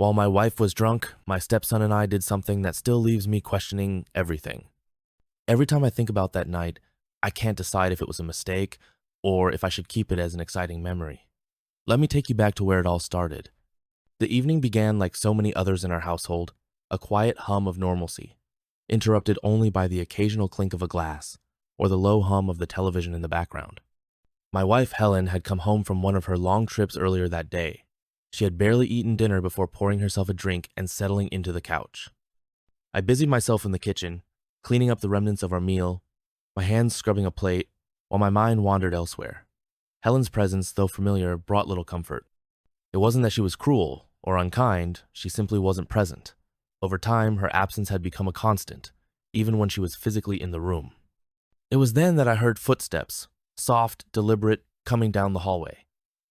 While my wife was drunk, my stepson and I did something that still leaves me questioning everything. Every time I think about that night, I can't decide if it was a mistake or if I should keep it as an exciting memory. Let me take you back to where it all started. The evening began like so many others in our household, a quiet hum of normalcy, interrupted only by the occasional clink of a glass or the low hum of the television in the background. My wife, Helen, had come home from one of her long trips earlier that day. She had barely eaten dinner before pouring herself a drink and settling into the couch. I busied myself in the kitchen, cleaning up the remnants of our meal, my hands scrubbing a plate, while my mind wandered elsewhere. Helen's presence, though familiar, brought little comfort. It wasn't that she was cruel or unkind, she simply wasn't present. Over time, her absence had become a constant, even when she was physically in the room. It was then that I heard footsteps, soft, deliberate, coming down the hallway.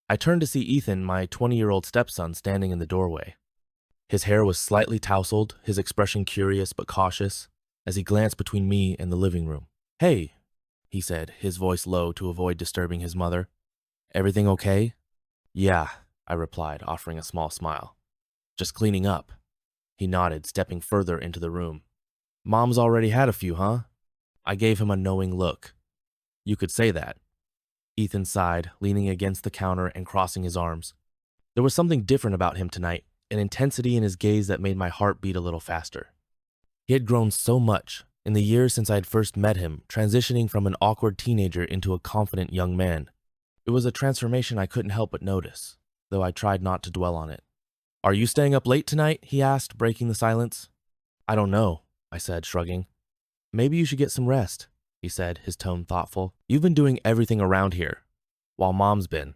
I turned to see Ethan, my 20-year-old stepson, standing in the doorway. His hair was slightly tousled, his expression curious but cautious, as he glanced between me and the living room. "Hey," he said, his voice low to avoid disturbing his mother. "Everything okay?" "Yeah," I replied, offering a small smile. "Just cleaning up." He nodded, stepping further into the room. "Mom's already had a few, huh?" I gave him a knowing look. "You could say that." Ethan sighed, leaning against the counter and crossing his arms. There was something different about him tonight, an intensity in his gaze that made my heart beat a little faster. He had grown so much in the years since I had first met him, transitioning from an awkward teenager into a confident young man. It was a transformation I couldn't help but notice, though I tried not to dwell on it. "Are you staying up late tonight?" he asked, breaking the silence. "I don't know," I said, shrugging. "Maybe you should get some rest," he said, his tone thoughtful. "You've been doing everything around here, while Mom's been,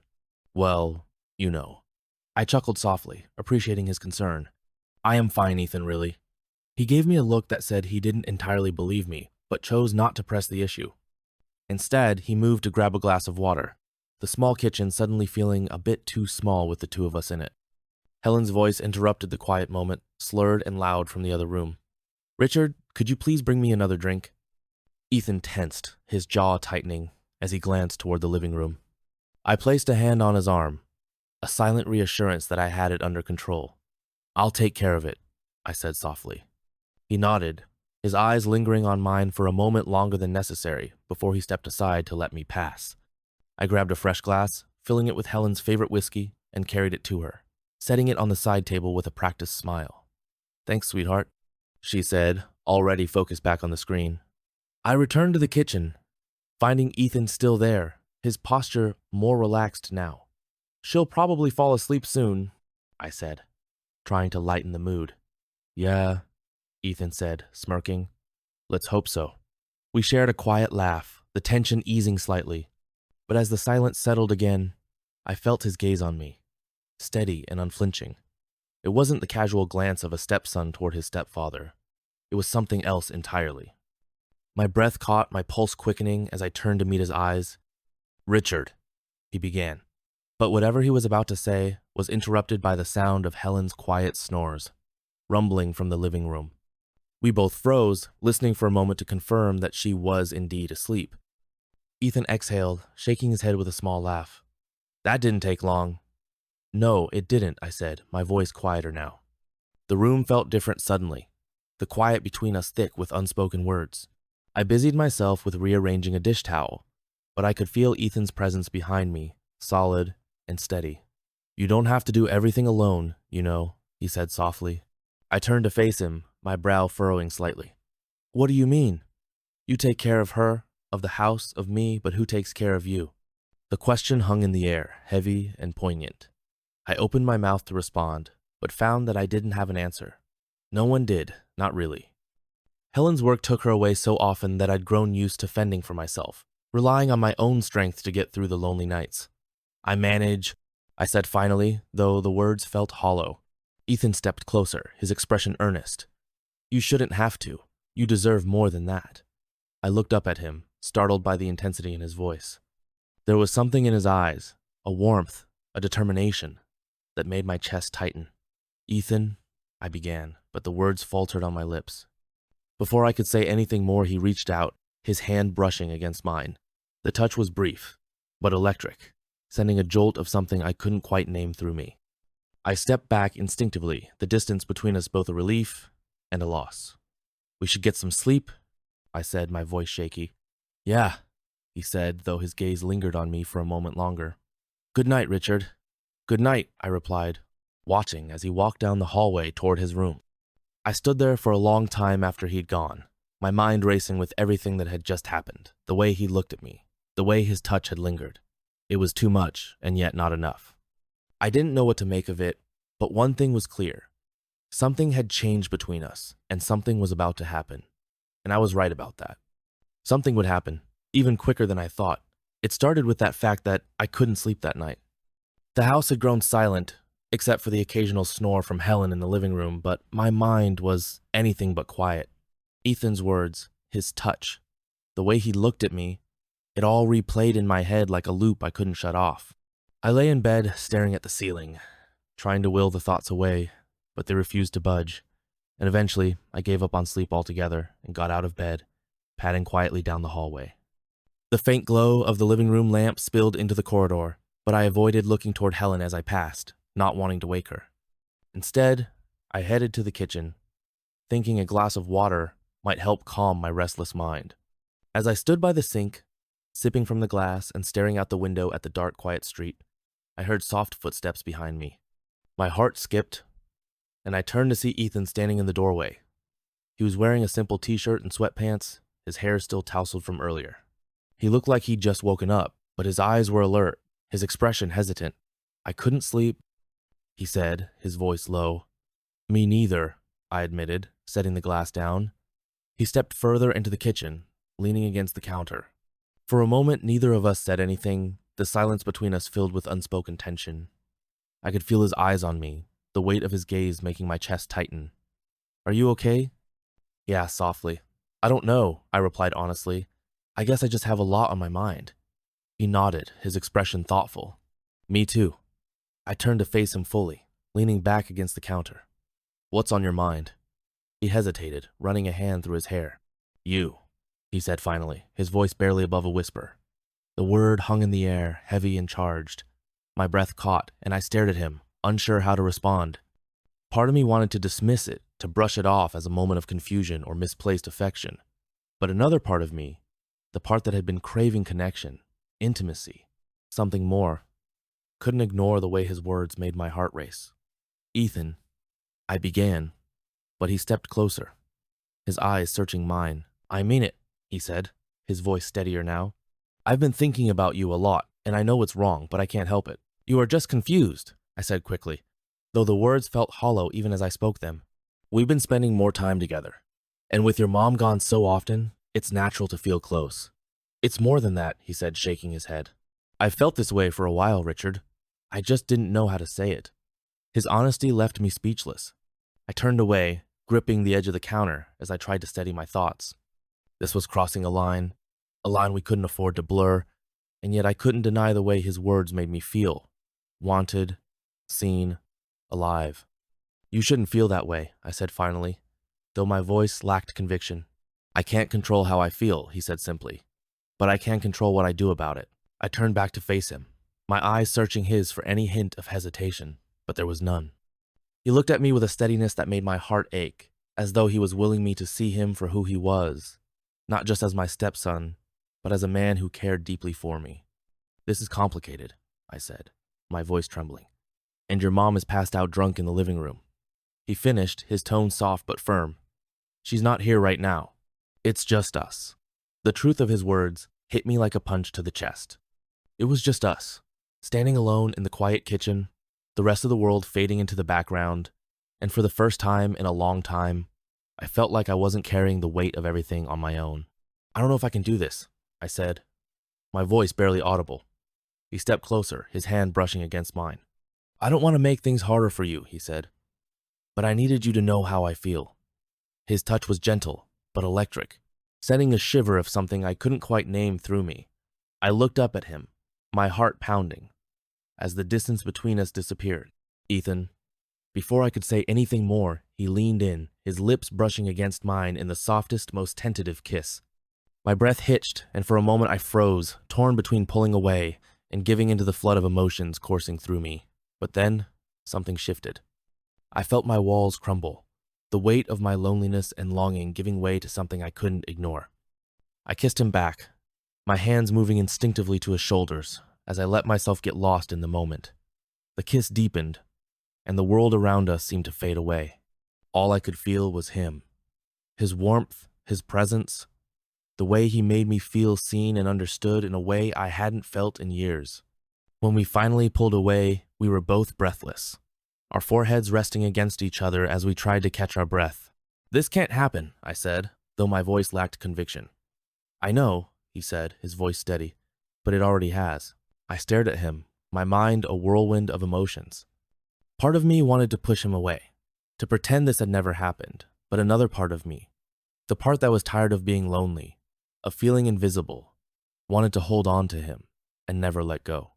well, you know." I chuckled softly, appreciating his concern. "I am fine, Ethan, really." He gave me a look that said he didn't entirely believe me, but chose not to press the issue. Instead, he moved to grab a glass of water, the small kitchen suddenly feeling a bit too small with the two of us in it. Helen's voice interrupted the quiet moment, slurred and loud from the other room. "Richard, could you please bring me another drink?" Ethan tensed, his jaw tightening, as he glanced toward the living room. I placed a hand on his arm, a silent reassurance that I had it under control. "I'll take care of it," I said softly. He nodded, his eyes lingering on mine for a moment longer than necessary before he stepped aside to let me pass. I grabbed a fresh glass, filling it with Helen's favorite whiskey, and carried it to her, setting it on the side table with a practiced smile. "Thanks, sweetheart," she said, already focused back on the screen. I returned to the kitchen, finding Ethan still there, his posture more relaxed now. "She'll probably fall asleep soon," I said, trying to lighten the mood. "Yeah," Ethan said, smirking. "Let's hope so." We shared a quiet laugh, the tension easing slightly. But as the silence settled again, I felt his gaze on me, steady and unflinching. It wasn't the casual glance of a stepson toward his stepfather. It was something else entirely. My breath caught, my pulse quickening as I turned to meet his eyes. "Richard," he began. But whatever he was about to say was interrupted by the sound of Helen's quiet snores, rumbling from the living room. We both froze, listening for a moment to confirm that she was indeed asleep. Ethan exhaled, shaking his head with a small laugh. "That didn't take long." "No, it didn't," I said, my voice quieter now. The room felt different suddenly, the quiet between us thick with unspoken words. I busied myself with rearranging a dish towel, but I could feel Ethan's presence behind me, solid and steady. "You don't have to do everything alone, you know," he said softly. I turned to face him, my brow furrowing slightly. "What do you mean? You take care of her, of the house, of me, but who takes care of you?" The question hung in the air, heavy and poignant. I opened my mouth to respond, but found that I didn't have an answer. No one did, not really. Helen's work took her away so often that I'd grown used to fending for myself, relying on my own strength to get through the lonely nights. "I manage," I said finally, though the words felt hollow. Ethan stepped closer, his expression earnest. "You shouldn't have to. You deserve more than that." I looked up at him, startled by the intensity in his voice. There was something in his eyes, a warmth, a determination, that made my chest tighten. "Ethan," I began, but the words faltered on my lips. Before I could say anything more, he reached out, his hand brushing against mine. The touch was brief, but electric, sending a jolt of something I couldn't quite name through me. I stepped back instinctively, the distance between us both a relief and a loss. "We should get some sleep," I said, my voice shaky. "Yeah," he said, though his gaze lingered on me for a moment longer. "Good night, Richard." "Good night," I replied, watching as he walked down the hallway toward his room. I stood there for a long time after he'd gone, my mind racing with everything that had just happened, the way he looked at me, the way his touch had lingered. It was too much, and yet not enough. I didn't know what to make of it, but one thing was clear. Something had changed between us, and something was about to happen. And I was right about that. Something would happen, even quicker than I thought. It started with that fact that I couldn't sleep that night. The house had grown silent, except for the occasional snore from Helen in the living room, but my mind was anything but quiet. Ethan's words, his touch, the way he looked at me, it all replayed in my head like a loop I couldn't shut off. I lay in bed, staring at the ceiling, trying to will the thoughts away, but they refused to budge, and eventually I gave up on sleep altogether and got out of bed, padding quietly down the hallway. The faint glow of the living room lamp spilled into the corridor, but I avoided looking toward Helen as I passed, not wanting to wake her. Instead, I headed to the kitchen, thinking a glass of water might help calm my restless mind. As I stood by the sink, sipping from the glass and staring out the window at the dark, quiet street, I heard soft footsteps behind me. My heart skipped, and I turned to see Ethan standing in the doorway. He was wearing a simple t-shirt and sweatpants, his hair still tousled from earlier. He looked like he'd just woken up, but his eyes were alert, his expression hesitant. "I couldn't sleep," he said, his voice low. "Me neither," I admitted, setting the glass down. He stepped further into the kitchen, leaning against the counter. For a moment, neither of us said anything, the silence between us filled with unspoken tension. I could feel his eyes on me, the weight of his gaze making my chest tighten. "Are you okay?" he asked softly. "I don't know," I replied honestly. "I guess I just have a lot on my mind." He nodded, his expression thoughtful. "Me too." I turned to face him fully, leaning back against the counter. "What's on your mind?" He hesitated, running a hand through his hair. "You," he said finally, his voice barely above a whisper. The word hung in the air, heavy and charged. My breath caught, and I stared at him, unsure how to respond. Part of me wanted to dismiss it, to brush it off as a moment of confusion or misplaced affection. But another part of me, the part that had been craving connection, intimacy, something more, couldn't ignore the way his words made my heart race. "Ethan," I began, but he stepped closer, his eyes searching mine. "I mean it," he said, his voice steadier now. "I've been thinking about you a lot, and I know it's wrong, but I can't help it." "You are just confused," I said quickly, though the words felt hollow even as I spoke them. "We've been spending more time together, and with your mom gone so often, it's natural to feel close." "It's more than that," he said, shaking his head. "I've felt this way for a while, Richard. I just didn't know how to say it." His honesty left me speechless. I turned away, gripping the edge of the counter as I tried to steady my thoughts. This was crossing a line we couldn't afford to blur, and yet I couldn't deny the way his words made me feel. Wanted, seen, alive. "You shouldn't feel that way," I said finally, though my voice lacked conviction. "I can't control how I feel," he said simply, "but I can control what I do about it." I turned back to face him, my eyes searching his for any hint of hesitation, but there was none. He looked at me with a steadiness that made my heart ache, as though he was willing me to see him for who he was, not just as my stepson, but as a man who cared deeply for me. "This is complicated," I said, my voice trembling, "and your mom is passed out drunk in the living room." He finished, his tone soft but firm. "She's not here right now. It's just us." The truth of his words hit me like a punch to the chest. It was just us, standing alone in the quiet kitchen, the rest of the world fading into the background, and for the first time in a long time, I felt like I wasn't carrying the weight of everything on my own. "I don't know if I can do this," I said, my voice barely audible. He stepped closer, his hand brushing against mine. "I don't want to make things harder for you," he said, "but I needed you to know how I feel." His touch was gentle, but electric, sending a shiver of something I couldn't quite name through me. I looked up at him, my heart pounding, as the distance between us disappeared. "Ethan." Before I could say anything more, he leaned in, his lips brushing against mine in the softest, most tentative kiss. My breath hitched, and for a moment I froze, torn between pulling away and giving into the flood of emotions coursing through me. But then, something shifted. I felt my walls crumble, the weight of my loneliness and longing giving way to something I couldn't ignore. I kissed him back, my hands moving instinctively to his shoulders as I let myself get lost in the moment. The kiss deepened, and the world around us seemed to fade away. All I could feel was him. His warmth, his presence, the way he made me feel seen and understood in a way I hadn't felt in years. When we finally pulled away, we were both breathless, our foreheads resting against each other as we tried to catch our breath. "This can't happen," I said, though my voice lacked conviction. "I know," he said, his voice steady, "but it already has." I stared at him, my mind a whirlwind of emotions. Part of me wanted to push him away, to pretend this had never happened, but another part of me, the part that was tired of being lonely, of feeling invisible, wanted to hold on to him and never let go.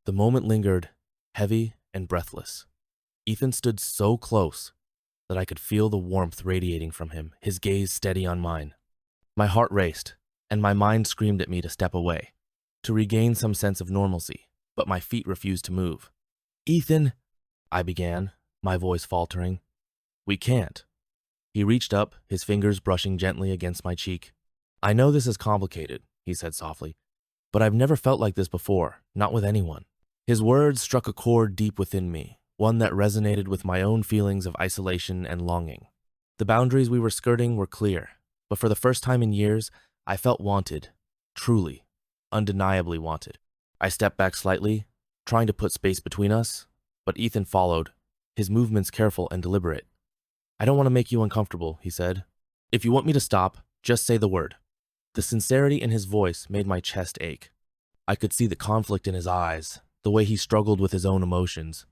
The moment lingered, heavy and breathless. Ethan stood so close that I could feel the warmth radiating from him, his gaze steady on mine. My heart raced, and my mind screamed at me to step away, to regain some sense of normalcy, but my feet refused to move. "Ethan," I began, my voice faltering. "We can't." He reached up, his fingers brushing gently against my cheek. "I know this is complicated," he said softly, "but I've never felt like this before, not with anyone." His words struck a chord deep within me, one that resonated with my own feelings of isolation and longing. The boundaries we were skirting were clear, but for the first time in years, I felt wanted, truly, undeniably wanted. I stepped back slightly, trying to put space between us, but Ethan followed, his movements careful and deliberate. "I don't want to make you uncomfortable," he said. "If you want me to stop, just say the word." The sincerity in his voice made my chest ache. I could see the conflict in his eyes, the way he struggled with his own emotions,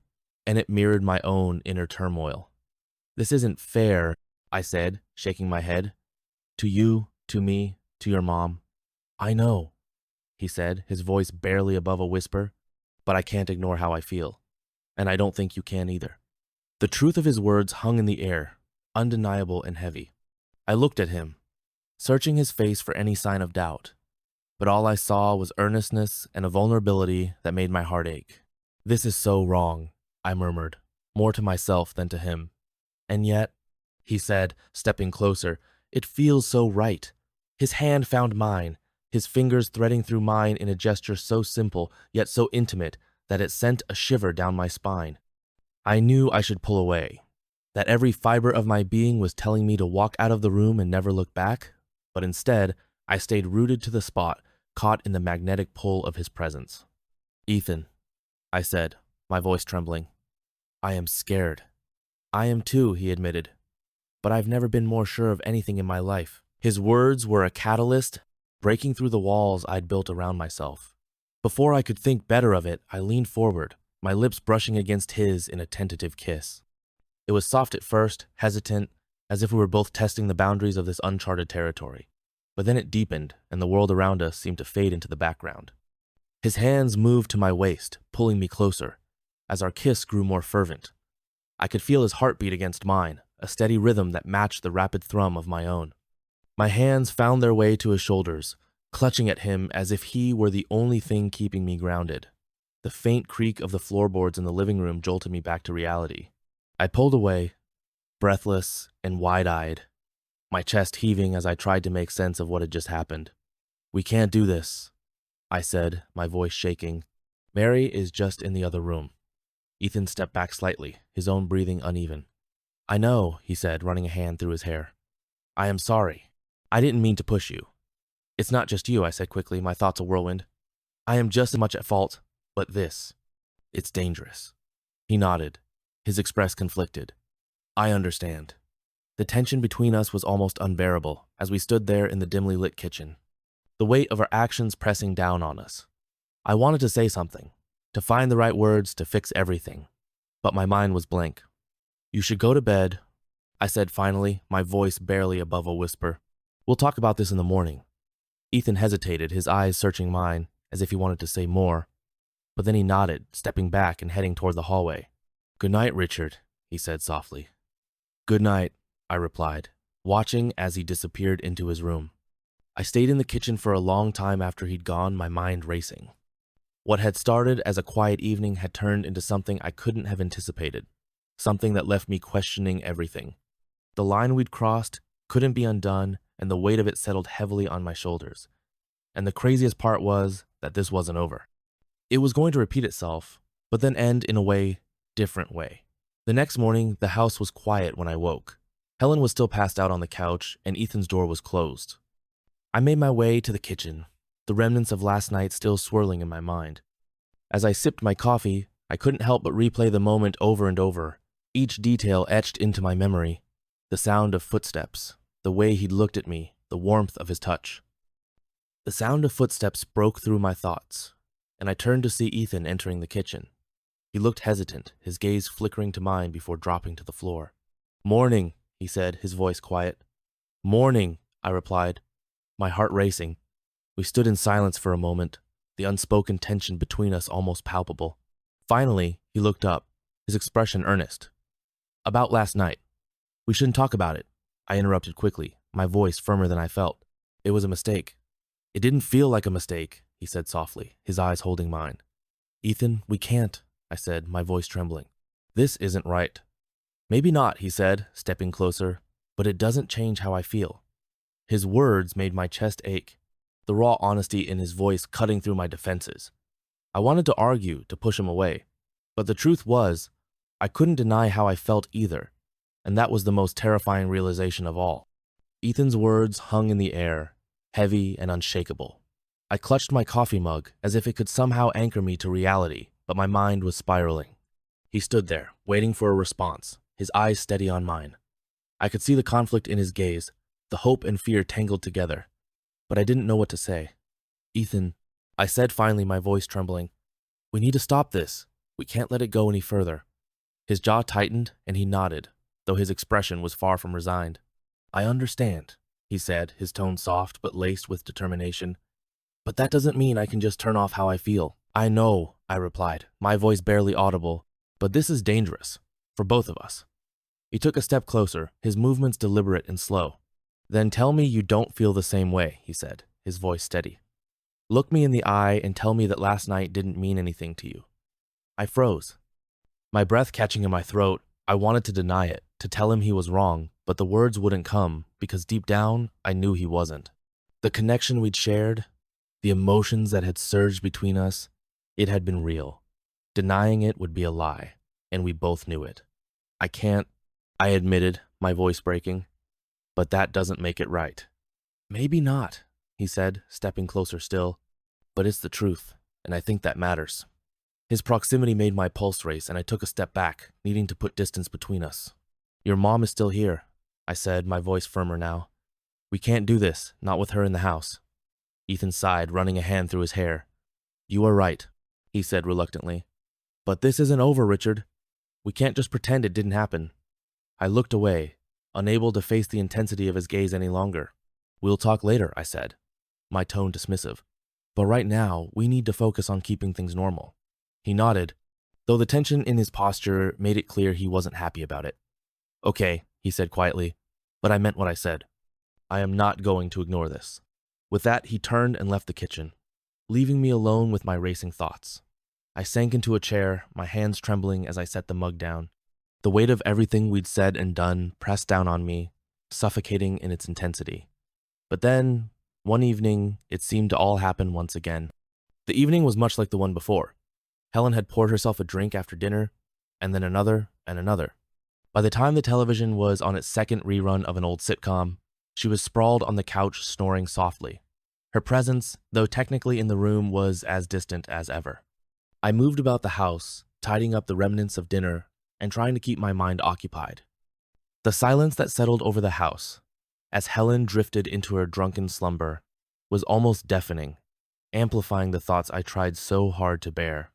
and it mirrored my own inner turmoil. "This isn't fair," I said, shaking my head. "To you, to me, to your mom." "I know," he said, his voice barely above a whisper, "but I can't ignore how I feel, and I don't think you can either." The truth of his words hung in the air, undeniable and heavy. I looked at him, searching his face for any sign of doubt, but all I saw was earnestness and a vulnerability that made my heart ache. "This is so wrong," I murmured, more to myself than to him. "And yet," he said, stepping closer, "it feels so right." His hand found mine, his fingers threading through mine in a gesture so simple, yet so intimate, that it sent a shiver down my spine. I knew I should pull away, that every fiber of my being was telling me to walk out of the room and never look back, but instead, I stayed rooted to the spot, caught in the magnetic pull of his presence. "Ethan," I said, my voice trembling, "I am scared." "I am too," he admitted, "but I've never been more sure of anything in my life." His words were a catalyst, breaking through the walls I'd built around myself. Before I could think better of it, I leaned forward, my lips brushing against his in a tentative kiss. It was soft at first, hesitant, as if we were both testing the boundaries of this uncharted territory. But then it deepened, and the world around us seemed to fade into the background. His hands moved to my waist, pulling me closer, as our kiss grew more fervent. I could feel his heartbeat against mine, a steady rhythm that matched the rapid thrum of my own. My hands found their way to his shoulders, clutching at him as if he were the only thing keeping me grounded. The faint creak of the floorboards in the living room jolted me back to reality. I pulled away, breathless and wide-eyed, my chest heaving as I tried to make sense of what had just happened. "We can't do this," I said, my voice shaking. "Mary is just in the other room." Ethan stepped back slightly, his own breathing uneven. "I know," he said, running a hand through his hair. "I am sorry. I didn't mean to push you." "It's not just you," I said quickly, my thoughts a whirlwind. "I am just as much at fault, but it's dangerous." He nodded, his expression conflicted. "I understand." The tension between us was almost unbearable as we stood there in the dimly lit kitchen, the weight of our actions pressing down on us. I wanted to say something, to find the right words to fix everything, but my mind was blank. "You should go to bed," I said finally, my voice barely above a whisper. "We'll talk about this in the morning." Ethan hesitated, his eyes searching mine, as if he wanted to say more, but then he nodded, stepping back and heading toward the hallway. "Good night, Richard," he said softly. "Good night," I replied, watching as he disappeared into his room. I stayed in the kitchen for a long time after he'd gone, my mind racing. What had started as a quiet evening had turned into something I couldn't have anticipated, something that left me questioning everything. The line we'd crossed couldn't be undone, and the weight of it settled heavily on my shoulders. And the craziest part was that this wasn't over. It was going to repeat itself, but then end in a different way. The next morning, the house was quiet when I woke. Helen was still passed out on the couch, and Ethan's door was closed. I made my way to the kitchen, the remnants of last night still swirling in my mind. As I sipped my coffee, I couldn't help but replay the moment over and over, each detail etched into my memory. The sound of footsteps, the way he'd looked at me, the warmth of his touch. The sound of footsteps broke through my thoughts, and I turned to see Ethan entering the kitchen. He looked hesitant, his gaze flickering to mine before dropping to the floor. "Morning," he said, his voice quiet. "Morning," I replied, my heart racing. We stood in silence for a moment, the unspoken tension between us almost palpable. Finally, he looked up, his expression earnest. "About last night." "We shouldn't talk about it," I interrupted quickly, my voice firmer than I felt. "It was a mistake." "It didn't feel like a mistake," he said softly, his eyes holding mine. "Ethan, we can't," I said, my voice trembling. "This isn't right." "Maybe not," he said, stepping closer, "but it doesn't change how I feel." His words made my chest ache, the raw honesty in his voice cutting through my defenses. I wanted to argue, to push him away, but the truth was, I couldn't deny how I felt either, and that was the most terrifying realization of all. Ethan's words hung in the air, heavy and unshakable. I clutched my coffee mug as if it could somehow anchor me to reality, but my mind was spiraling. He stood there, waiting for a response, his eyes steady on mine. I could see the conflict in his gaze, the hope and fear tangled together, but I didn't know what to say. "Ethan," I said finally, my voice trembling, "we need to stop this. We can't let it go any further." His jaw tightened and he nodded, though his expression was far from resigned. "I understand," he said, his tone soft but laced with determination. "But that doesn't mean I can just turn off how I feel." "I know," I replied, my voice barely audible, "but this is dangerous, for both of us." He took a step closer, his movements deliberate and slow. "Then tell me you don't feel the same way," he said, his voice steady. "Look me in the eye and tell me that last night didn't mean anything to you." I froze, my breath catching in my throat. I wanted to deny it, to tell him he was wrong, but the words wouldn't come because deep down, I knew he wasn't. The connection we'd shared, the emotions that had surged between us, it had been real. Denying it would be a lie, and we both knew it. "I can't," I admitted, my voice breaking, "but that doesn't make it right." "Maybe not," he said, stepping closer still, "but it's the truth, and I think that matters." His proximity made my pulse race, and I took a step back, needing to put distance between us. "Your mom is still here," I said, my voice firmer now. "We can't do this, not with her in the house." Ethan sighed, running a hand through his hair. "You are right," he said reluctantly. "But this isn't over, Richard. We can't just pretend it didn't happen." I looked away, unable to face the intensity of his gaze any longer. "We'll talk later," I said, my tone dismissive. "But right now, we need to focus on keeping things normal." He nodded, though the tension in his posture made it clear he wasn't happy about it. "Okay," he said quietly, "but I meant what I said. I am not going to ignore this." With that, he turned and left the kitchen, leaving me alone with my racing thoughts. I sank into a chair, my hands trembling as I set the mug down. The weight of everything we'd said and done pressed down on me, suffocating in its intensity. But then, one evening, it seemed to all happen once again. The evening was much like the one before. Helen had poured herself a drink after dinner, and then another and another. By the time the television was on its second rerun of an old sitcom, she was sprawled on the couch snoring softly. Her presence, though technically in the room, was as distant as ever. I moved about the house, tidying up the remnants of dinner and trying to keep my mind occupied. The silence that settled over the house, as Helen drifted into her drunken slumber, was almost deafening, amplifying the thoughts I tried so hard to bear.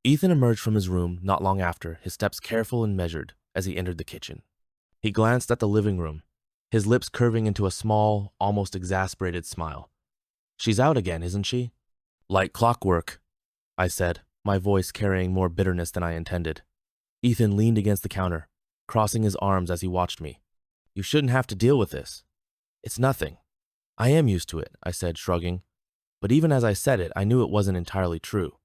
Ethan emerged from his room not long after, his steps careful and measured as he entered the kitchen. He glanced at the living room, his lips curving into a small, almost exasperated smile. "She's out again, isn't she?" "Like clockwork," I said, my voice carrying more bitterness than I intended. Ethan leaned against the counter, crossing his arms as he watched me. "You shouldn't have to deal with this. It's nothing." "I am used to it," I said, shrugging. But even as I said it, I knew it wasn't entirely true.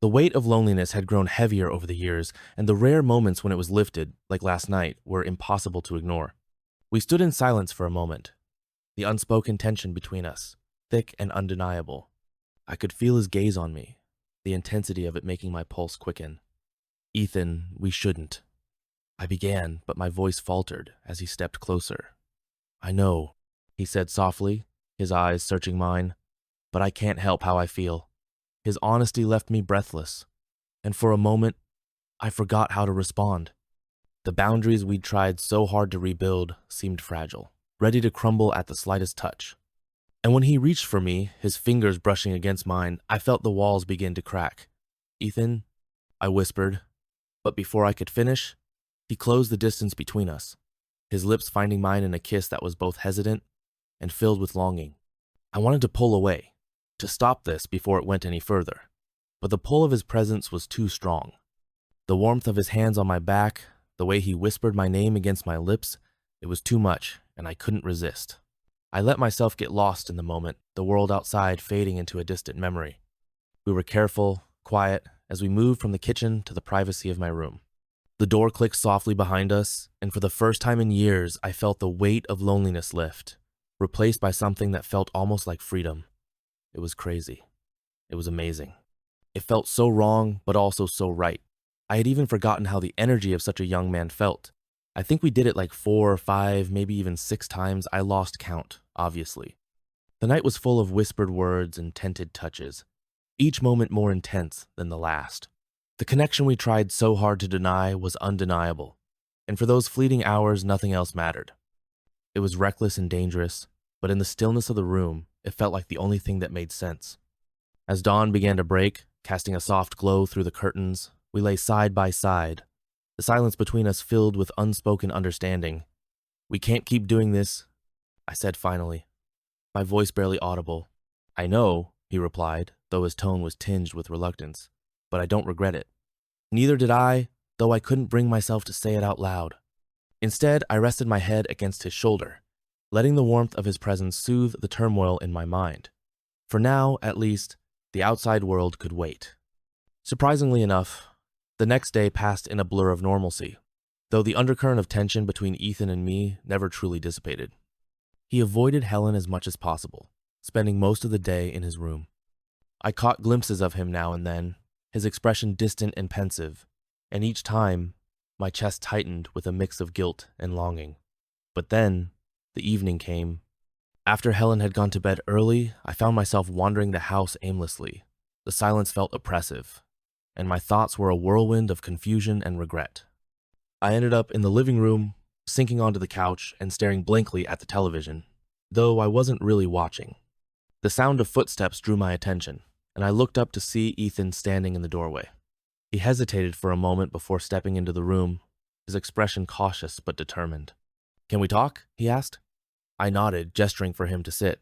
The weight of loneliness had grown heavier over the years, and the rare moments when it was lifted, like last night, were impossible to ignore. We stood in silence for a moment, the unspoken tension between us, thick and undeniable. I could feel his gaze on me, the intensity of it making my pulse quicken. "Ethan, we shouldn't." I began, but my voice faltered as he stepped closer. "I know," he said softly, his eyes searching mine, "but I can't help how I feel." His honesty left me breathless, and for a moment, I forgot how to respond. The boundaries we'd tried so hard to rebuild seemed fragile, ready to crumble at the slightest touch. And when he reached for me, his fingers brushing against mine, I felt the walls begin to crack. "Ethan," I whispered, but before I could finish, he closed the distance between us, his lips finding mine in a kiss that was both hesitant and filled with longing. I wanted to pull away, to stop this before it went any further, but the pull of his presence was too strong. The warmth of his hands on my back, the way he whispered my name against my lips, it was too much, and I couldn't resist. I let myself get lost in the moment, the world outside fading into a distant memory. We were careful, quiet, as we moved from the kitchen to the privacy of my room. The door clicked softly behind us, and for the first time in years, I felt the weight of loneliness lift, replaced by something that felt almost like freedom. It was crazy. It was amazing. It felt so wrong, but also so right. I had even forgotten how the energy of such a young man felt. I think we did it like 4 or 5, maybe even 6 times. I lost count, obviously. The night was full of whispered words and tented touches, each moment more intense than the last. The connection we tried so hard to deny was undeniable, and for those fleeting hours, nothing else mattered. It was reckless and dangerous, but in the stillness of the room, it felt like the only thing that made sense. As dawn began to break, casting a soft glow through the curtains, we lay side by side, the silence between us filled with unspoken understanding. "We can't keep doing this," I said finally, my voice barely audible. "I know," he replied, though his tone was tinged with reluctance, "but I don't regret it." Neither did I, though I couldn't bring myself to say it out loud. Instead, I rested my head against his shoulder, letting the warmth of his presence soothe the turmoil in my mind. For now, at least, the outside world could wait. Surprisingly enough, the next day passed in a blur of normalcy, though the undercurrent of tension between Ethan and me never truly dissipated. He avoided Helen as much as possible, spending most of the day in his room. I caught glimpses of him now and then, his expression distant and pensive, and each time, my chest tightened with a mix of guilt and longing. But then, the evening came. After Helen had gone to bed early, I found myself wandering the house aimlessly. The silence felt oppressive, and my thoughts were a whirlwind of confusion and regret. I ended up in the living room, sinking onto the couch and staring blankly at the television, though I wasn't really watching. The sound of footsteps drew my attention, and I looked up to see Ethan standing in the doorway. He hesitated for a moment before stepping into the room, his expression cautious but determined. "Can we talk?" he asked. I nodded, gesturing for him to sit.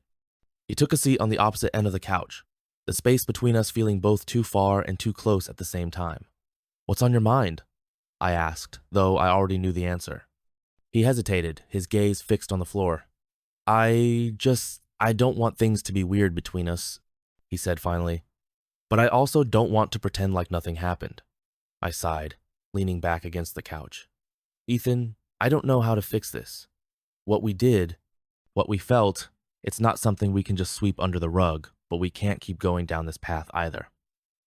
He took a seat on the opposite end of the couch, the space between us feeling both too far and too close at the same time. "What's on your mind?" I asked, though I already knew the answer. He hesitated, his gaze fixed on the floor. I don't want things to be weird between us," he said finally. "But I also don't want to pretend like nothing happened." I sighed, leaning back against the couch. "Ethan, I don't know how to fix this. What we did, what we felt, it's not something we can just sweep under the rug, but we can't keep going down this path either."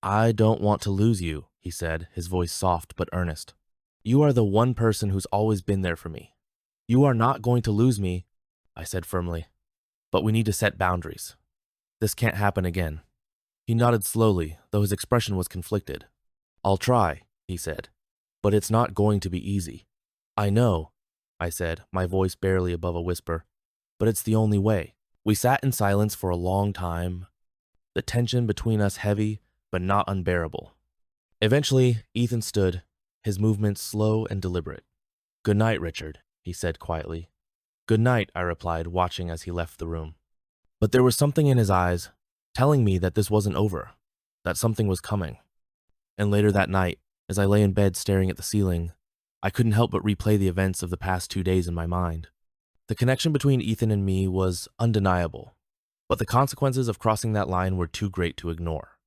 "I don't want to lose you," he said, his voice soft but earnest. "You are the one person who's always been there for me. You are not going to lose me," I said firmly. "But we need to set boundaries. This can't happen again." He nodded slowly, though his expression was conflicted. "I'll try," he said, "but it's not going to be easy." "I know," I said, my voice barely above a whisper, "but it's the only way." We sat in silence for a long time, the tension between us heavy but not unbearable. Eventually, Ethan stood, his movements slow and deliberate. "Good night, Richard," he said quietly. "Good night," I replied, watching as he left the room. But there was something in his eyes, telling me that this wasn't over, that something was coming. And later that night, as I lay in bed staring at the ceiling, I couldn't help but replay the events of the past 2 days in my mind. The connection between Ethan and me was undeniable, but the consequences of crossing that line were too great to ignore.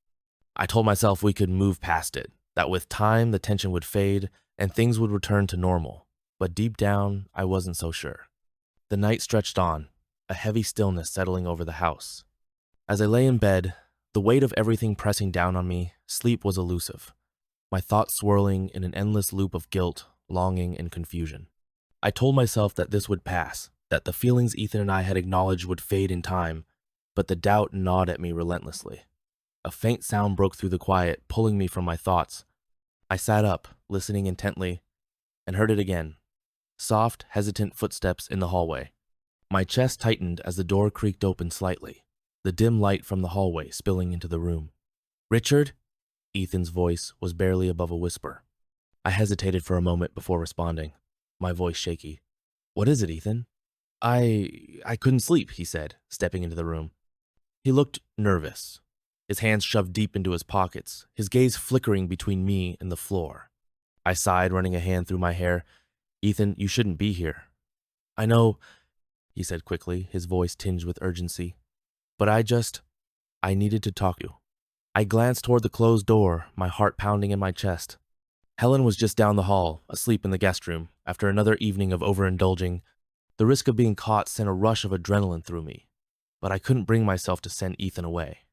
I told myself we could move past it, that with time the tension would fade and things would return to normal. But deep down, I wasn't so sure. The night stretched on, a heavy stillness settling over the house. As I lay in bed, the weight of everything pressing down on me, sleep was elusive, my thoughts swirling in an endless loop of guilt, longing, and confusion. I told myself that this would pass, that the feelings Ethan and I had acknowledged would fade in time, but the doubt gnawed at me relentlessly. A faint sound broke through the quiet, pulling me from my thoughts. I sat up, listening intently, and heard it again. Soft, hesitant footsteps in the hallway. My chest tightened as the door creaked open slightly, the dim light from the hallway spilling into the room. "Richard?" Ethan's voice was barely above a whisper. I hesitated for a moment before responding, my voice shaky. "What is it, Ethan?" I couldn't sleep," he said, stepping into the room. He looked nervous, his hands shoved deep into his pockets, his gaze flickering between me and the floor. I sighed, running a hand through my hair. "Ethan, you shouldn't be here." "I know," he said quickly, his voice tinged with urgency. "But I needed to talk to you." I glanced toward the closed door, my heart pounding in my chest. Helen was just down the hall, asleep in the guest room, after another evening of overindulging. The risk of being caught sent a rush of adrenaline through me, but I couldn't bring myself to send Ethan away.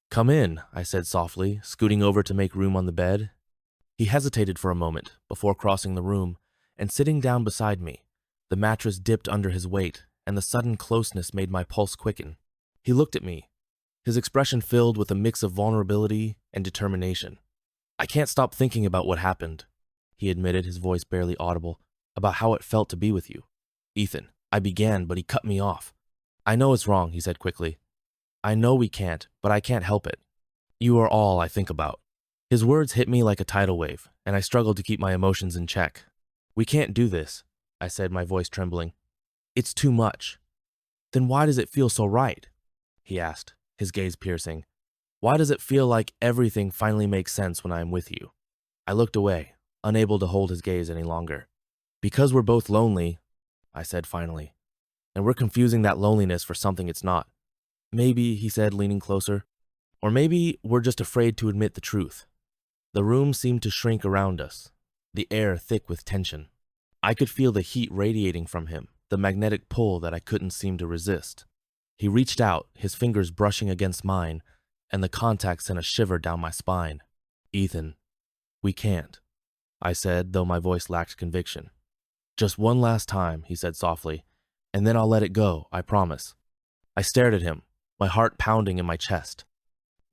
"Come in," I said softly, scooting over to make room on the bed. He hesitated for a moment before crossing the room and sitting down beside me. The mattress dipped under his weight, and the sudden closeness made my pulse quicken. He looked at me, his expression filled with a mix of vulnerability and determination. "I can't stop thinking about what happened," he admitted, his voice barely audible, "about how it felt to be with you." "Ethan," I began, but he cut me off. "I know it's wrong," he said quickly. "I know we can't, but I can't help it. You are all I think about." His words hit me like a tidal wave, and I struggled to keep my emotions in check. "We can't do this," I said, my voice trembling. "It's too much." "Then why does it feel so right?" he asked, his gaze piercing. "Why does it feel like everything finally makes sense when I am with you?" I looked away, unable to hold his gaze any longer. "Because we're both lonely," I said finally, "and we're confusing that loneliness for something it's not. Maybe," he said, leaning closer, "or maybe we're just afraid to admit the truth." The room seemed to shrink around us, the air thick with tension. I could feel the heat radiating from him, the magnetic pull that I couldn't seem to resist. He reached out, his fingers brushing against mine, and the contact sent a shiver down my spine. "Ethan, we can't," I said, though my voice lacked conviction. "Just one last time," he said softly, "and then I'll let it go, I promise." I stared at him, my heart pounding in my chest.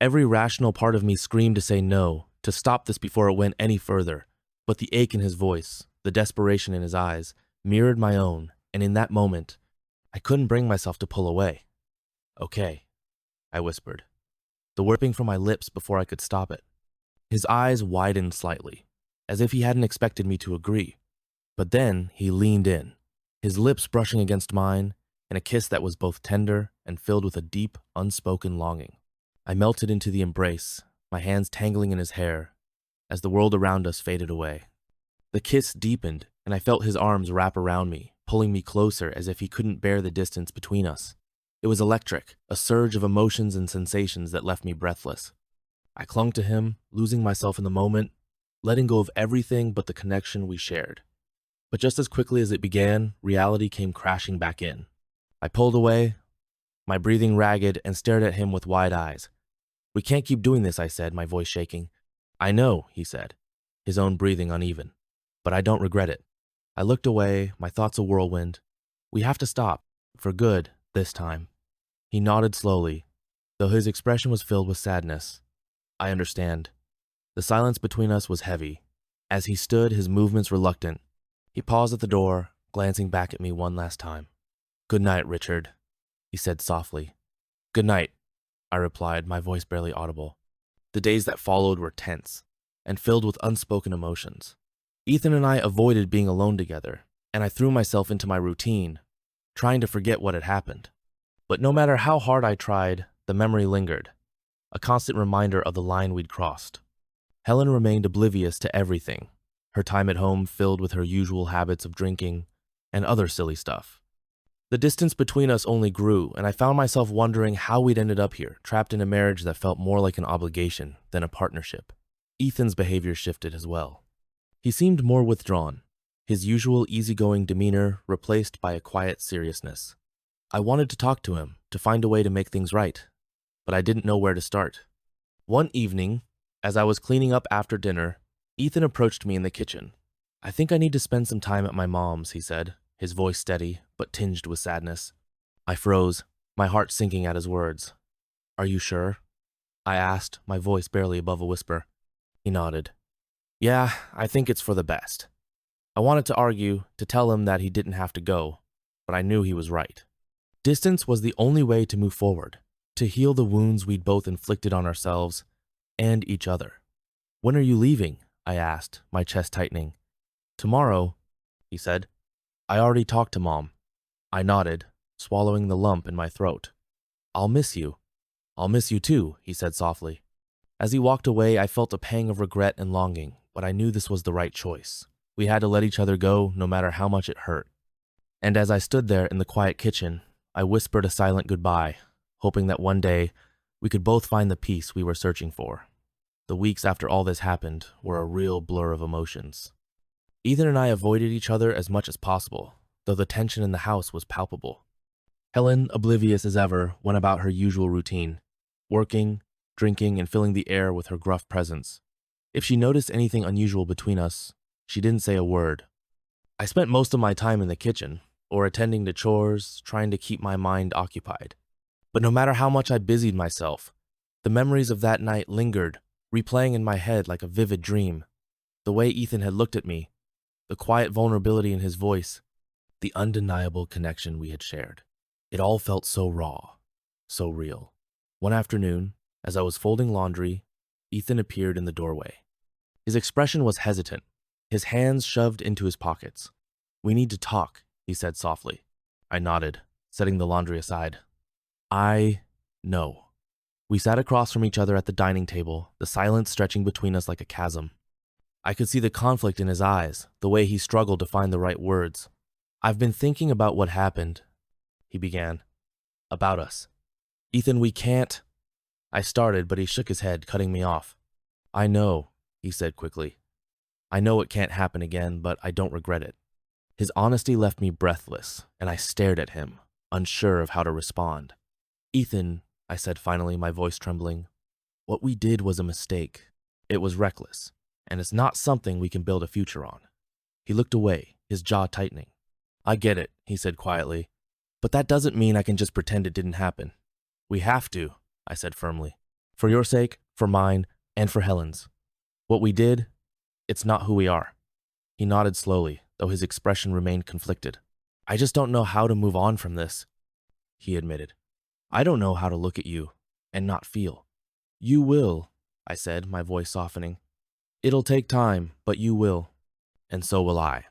Every rational part of me screamed to say no, to stop this before it went any further, but the ache in his voice, the desperation in his eyes, mirrored my own, and in that moment, I couldn't bring myself to pull away. "Okay," I whispered, the word from my lips before I could stop it. His eyes widened slightly, as if he hadn't expected me to agree. But then he leaned in, his lips brushing against mine, in a kiss that was both tender and filled with a deep, unspoken longing. I melted into the embrace, my hands tangling in his hair, as the world around us faded away. The kiss deepened, and I felt his arms wrap around me, pulling me closer as if he couldn't bear the distance between us. It was electric, a surge of emotions and sensations that left me breathless. I clung to him, losing myself in the moment, letting go of everything but the connection we shared. But just as quickly as it began, reality came crashing back in. I pulled away, my breathing ragged, and stared at him with wide eyes. "We can't keep doing this," I said, my voice shaking. "I know," he said, his own breathing uneven, "but I don't regret it." I looked away, my thoughts a whirlwind. "We have to stop, for good, this time." He nodded slowly, though his expression was filled with sadness. "I understand." The silence between us was heavy. As he stood, his movements reluctant, he paused at the door, glancing back at me one last time. "Good night, Richard," he said softly. "Good night," I replied, my voice barely audible. The days that followed were tense and filled with unspoken emotions. Ethan and I avoided being alone together, and I threw myself into my routine, trying to forget what had happened. But no matter how hard I tried, the memory lingered, a constant reminder of the line we'd crossed. Helen remained oblivious to everything, her time at home filled with her usual habits of drinking and other silly stuff. The distance between us only grew, and I found myself wondering how we'd ended up here, trapped in a marriage that felt more like an obligation than a partnership. Ethan's behavior shifted as well. He seemed more withdrawn, his usual easygoing demeanor replaced by a quiet seriousness. I wanted to talk to him, to find a way to make things right, but I didn't know where to start. One evening, as I was cleaning up after dinner, Ethan approached me in the kitchen. "I think I need to spend some time at my mom's," he said, his voice steady, but tinged with sadness. I froze, my heart sinking at his words. "Are you sure?" I asked, my voice barely above a whisper. He nodded. "Yeah, I think it's for the best." I wanted to argue, to tell him that he didn't have to go, but I knew he was right. Distance was the only way to move forward, to heal the wounds we'd both inflicted on ourselves and each other. "When are you leaving?" I asked, my chest tightening. "Tomorrow," he said. "I already talked to Mom." I nodded, swallowing the lump in my throat. "I'll miss you." "I'll miss you too," he said softly. As he walked away, I felt a pang of regret and longing, but I knew this was the right choice. We had to let each other go, no matter how much it hurt. And as I stood there in the quiet kitchen, I whispered a silent goodbye, hoping that one day we could both find the peace we were searching for. The weeks after all this happened were a real blur of emotions. Ethan and I avoided each other as much as possible, though the tension in the house was palpable. Helen, oblivious as ever, went about her usual routine, working, drinking, and filling the air with her gruff presence. If she noticed anything unusual between us, she didn't say a word. I spent most of my time in the kitchen, or attending to chores, trying to keep my mind occupied. But no matter how much I busied myself, the memories of that night lingered, replaying in my head like a vivid dream. The way Ethan had looked at me, the quiet vulnerability in his voice, the undeniable connection we had shared. It all felt so raw, so real. One afternoon, as I was folding laundry, Ethan appeared in the doorway. His expression was hesitant, his hands shoved into his pockets. "We need to talk," he said softly. I nodded, setting the laundry aside. "I know." We sat across from each other at the dining table, the silence stretching between us like a chasm. I could see the conflict in his eyes, the way he struggled to find the right words. "I've been thinking about what happened," he began. "About us. Ethan, we can't—" I started, but he shook his head, cutting me off. "I know," he said quickly. "I know it can't happen again, but I don't regret it." His honesty left me breathless, and I stared at him, unsure of how to respond. "Ethan," I said finally, my voice trembling, "what we did was a mistake. It was reckless, and it's not something we can build a future on." He looked away, his jaw tightening. "I get it," he said quietly, "but that doesn't mean I can just pretend it didn't happen." "We have to," I said firmly. "For your sake, for mine, and for Helen's. What we did, it's not who we are." He nodded slowly, though his expression remained conflicted. "I just don't know how to move on from this," he admitted. "I don't know how to look at you and not feel." "You will," I said, my voice softening. "It'll take time, but you will. And so will I."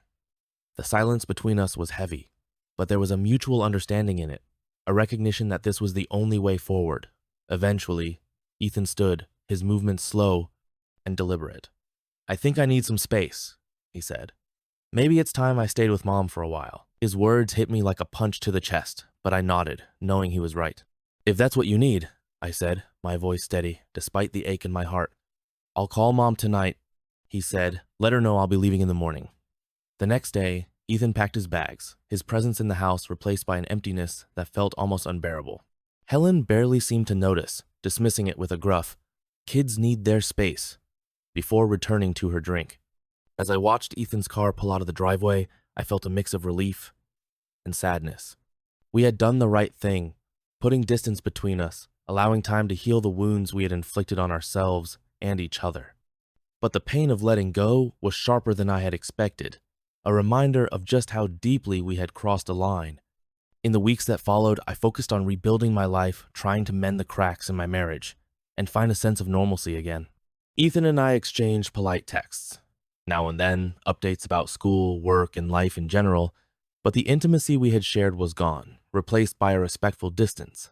The silence between us was heavy, but there was a mutual understanding in it, a recognition that this was the only way forward. Eventually, Ethan stood, his movements slow and deliberate. "I think I need some space," he said. "Maybe it's time I stayed with Mom for a while." His words hit me like a punch to the chest, but I nodded, knowing he was right. "If that's what you need," I said, my voice steady, despite the ache in my heart. "I'll call Mom tonight," he said. "Let her know I'll be leaving in the morning." The next day, Ethan packed his bags, his presence in the house replaced by an emptiness that felt almost unbearable. Helen barely seemed to notice, dismissing it with a gruff, "Kids need their space," before returning to her drink. As I watched Ethan's car pull out of the driveway, I felt a mix of relief and sadness. We had done the right thing, putting distance between us, allowing time to heal the wounds we had inflicted on ourselves and each other. But the pain of letting go was sharper than I had expected, a reminder of just how deeply we had crossed a line. In the weeks that followed, I focused on rebuilding my life, trying to mend the cracks in my marriage, and find a sense of normalcy again. Ethan and I exchanged polite texts. Now and then, updates about school, work, and life in general, but the intimacy we had shared was gone, replaced by a respectful distance.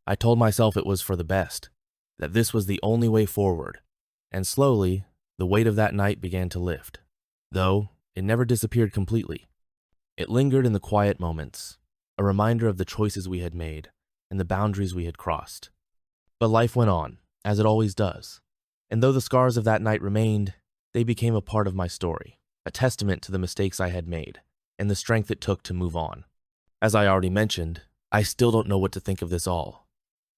I told myself it was for the best, that this was the only way forward, and slowly, the weight of that night began to lift. Though, it never disappeared completely. It lingered in the quiet moments, a reminder of the choices we had made and the boundaries we had crossed. But life went on, as it always does. And though the scars of that night remained, they became a part of my story, a testament to the mistakes I had made and the strength it took to move on. As I already mentioned, I still don't know what to think of this all.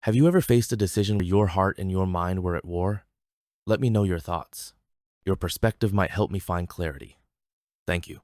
Have you ever faced a decision where your heart and your mind were at war? Let me know your thoughts. Your perspective might help me find clarity. Thank you.